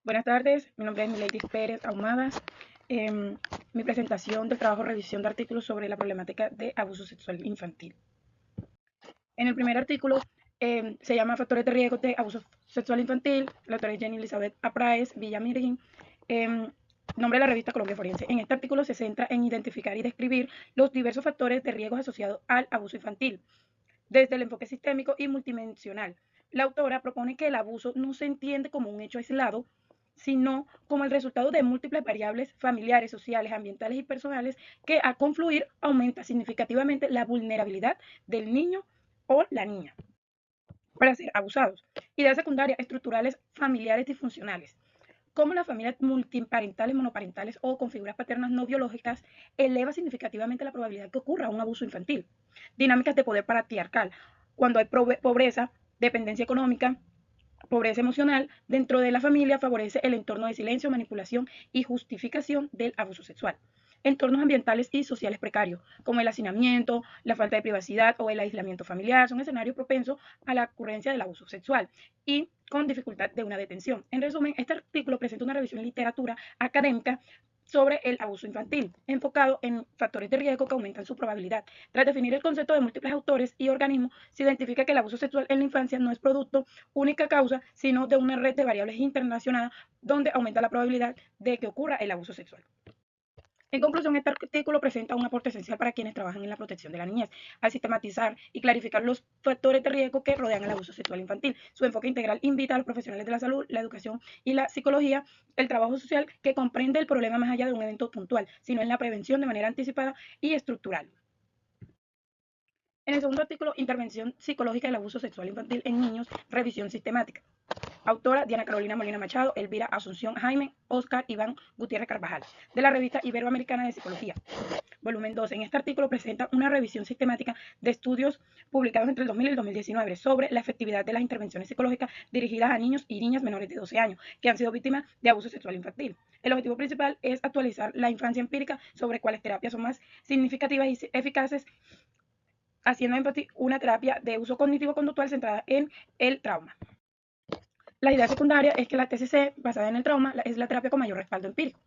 Buenas tardes, mi nombre es Milady Pérez Ahumadas. Mi presentación del trabajo revisión de artículos sobre la problemática de abuso sexual infantil. En el primer artículo se llama Factores de riesgo de abuso sexual infantil. La autora es Jenny Elizabeth Apraez Villamirgin. Nombre de la revista Colombia Forense. En este artículo se centra en identificar y describir los diversos factores de riesgo asociados al abuso infantil, desde el enfoque sistémico y multidimensional. La autora propone que el abuso no se entiende como un hecho aislado, sino como el resultado de múltiples variables familiares, sociales, ambientales y personales que a confluir aumenta significativamente la vulnerabilidad del niño o la niña para ser abusados. Ideas secundarias, estructurales, familiares disfuncionales, como las familias multiparentales, monoparentales o con figuras paternas no biológicas eleva significativamente la probabilidad que ocurra un abuso infantil. Dinámicas de poder patriarcal, cuando hay pobreza, dependencia económica, pobreza emocional dentro de la familia, favorece el entorno de silencio, manipulación y justificación del abuso sexual. Entornos ambientales y sociales precarios, como el hacinamiento, la falta de privacidad o el aislamiento familiar, son escenarios propensos a la ocurrencia del abuso sexual y con dificultad de una detención. En resumen, este artículo presenta una revisión en literatura académica sobre el abuso infantil, enfocado en factores de riesgo que aumentan su probabilidad. Tras definir el concepto de múltiples autores y organismos, se identifica que el abuso sexual en la infancia no es producto única causa, sino de una red de variables internacionales donde aumenta la probabilidad de que ocurra el abuso sexual. En conclusión, este artículo presenta un aporte esencial para quienes trabajan en la protección de la niñez, al sistematizar y clarificar los factores de riesgo que rodean el abuso sexual infantil. Su enfoque integral invita a los profesionales de la salud, la educación y la psicología, el trabajo social, que comprende el problema más allá de un evento puntual, sino en la prevención de manera anticipada y estructural. En el segundo artículo, intervención psicológica del abuso sexual infantil en niños, revisión sistemática. Autora Diana Carolina Molina Machado, Elvira Asunción Jaime, Oscar Iván Gutiérrez Carvajal, de la revista Iberoamericana de Psicología. Volumen 2. En este artículo presenta una revisión sistemática de estudios publicados entre el 2000 y el 2019 sobre la efectividad de las intervenciones psicológicas dirigidas a niños y niñas menores de 12 años que han sido víctimas de abuso sexual infantil. El objetivo principal es actualizar la infancia empírica sobre cuáles terapias son más significativas y eficaces, haciendo énfasis una terapia de uso cognitivo-conductual centrada en el trauma. La idea secundaria es que la TCC, basada en el trauma, es la terapia con mayor respaldo empírico.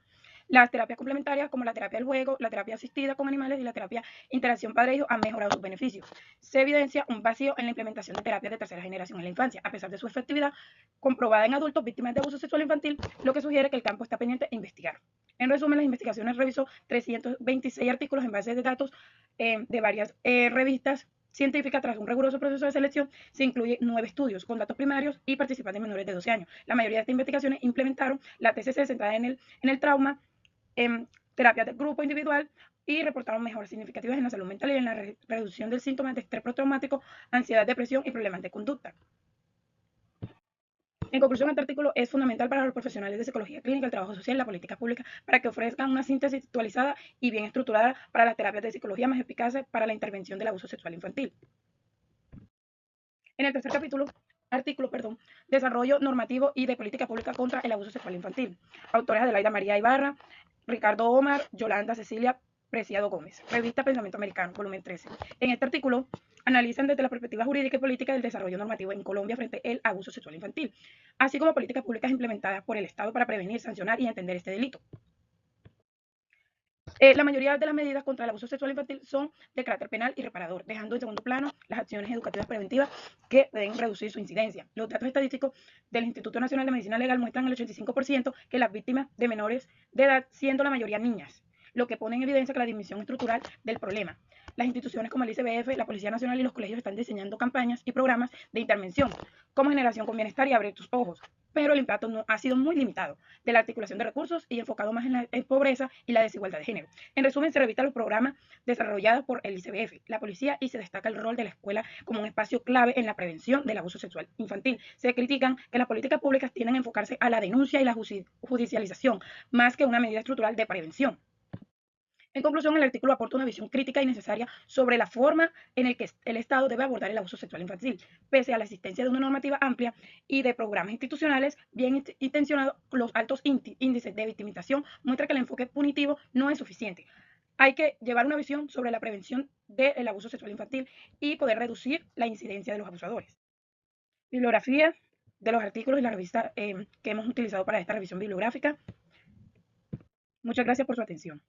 Las terapias complementarias, como la terapia del juego, la terapia asistida con animales y la terapia interacción padre-hijo, han mejorado sus beneficios. Se evidencia un vacío en la implementación de terapias de tercera generación en la infancia, a pesar de su efectividad comprobada en adultos víctimas de abuso sexual infantil, lo que sugiere que el campo está pendiente de investigar. En resumen, las investigaciones revisó 326 artículos en bases de datos de varias revistas científica. Tras un riguroso proceso de selección, se incluye 9 estudios con datos primarios y participantes menores de 12 años. La mayoría de estas investigaciones implementaron la TCC centrada en el trauma, en terapia de grupo individual, y reportaron mejoras significativas en la salud mental y en la reducción del síntoma de estrés postraumático, ansiedad, depresión y problemas de conducta. En conclusión, este artículo es fundamental para los profesionales de psicología clínica, el trabajo social y la política pública para que ofrezcan una síntesis actualizada y bien estructurada para las terapias de psicología más eficaces para la intervención del abuso sexual infantil. En el tercer artículo, desarrollo normativo y de política pública contra el abuso sexual infantil. Autores Adelaida María Ibarra, Ricardo Omar, Yolanda Cecilia Preciado Gómez. Revista Pensamiento Americano, volumen 13. En este artículo analizan desde la perspectiva jurídica y política del desarrollo normativo en Colombia frente al abuso sexual infantil, así como políticas públicas implementadas por el Estado para prevenir, sancionar y entender este delito. La mayoría de las medidas contra el abuso sexual infantil son de carácter penal y reparador, dejando en segundo plano las acciones educativas preventivas que deben reducir su incidencia. Los datos estadísticos del Instituto Nacional de Medicina Legal muestran el 85% que las víctimas de menores de edad, siendo la mayoría niñas, lo que pone en evidencia que la dimensión estructural del problema. Las instituciones como el ICBF, la Policía Nacional y los colegios están diseñando campañas y programas de intervención como Generación con Bienestar y Abre tus Ojos, pero el impacto no, ha sido muy limitado de la articulación de recursos y enfocado más en la pobreza y la desigualdad de género. En resumen, se revista los programas desarrollados por el ICBF, la policía, y se destaca el rol de la escuela como un espacio clave en la prevención del abuso sexual infantil. Se critican que las políticas públicas tienden a enfocarse a la denuncia y la judicialización, más que una medida estructural de prevención. En conclusión, el artículo aporta una visión crítica y necesaria sobre la forma en la que el Estado debe abordar el abuso sexual infantil. Pese a la existencia de una normativa amplia y de programas institucionales bien intencionados, los altos índices de victimización muestran que el enfoque punitivo no es suficiente. Hay que llevar una visión sobre la prevención del abuso sexual infantil y poder reducir la incidencia de los abusadores. Bibliografía. de los artículos y la revista que hemos utilizado para esta revisión bibliográfica. Muchas gracias por su atención.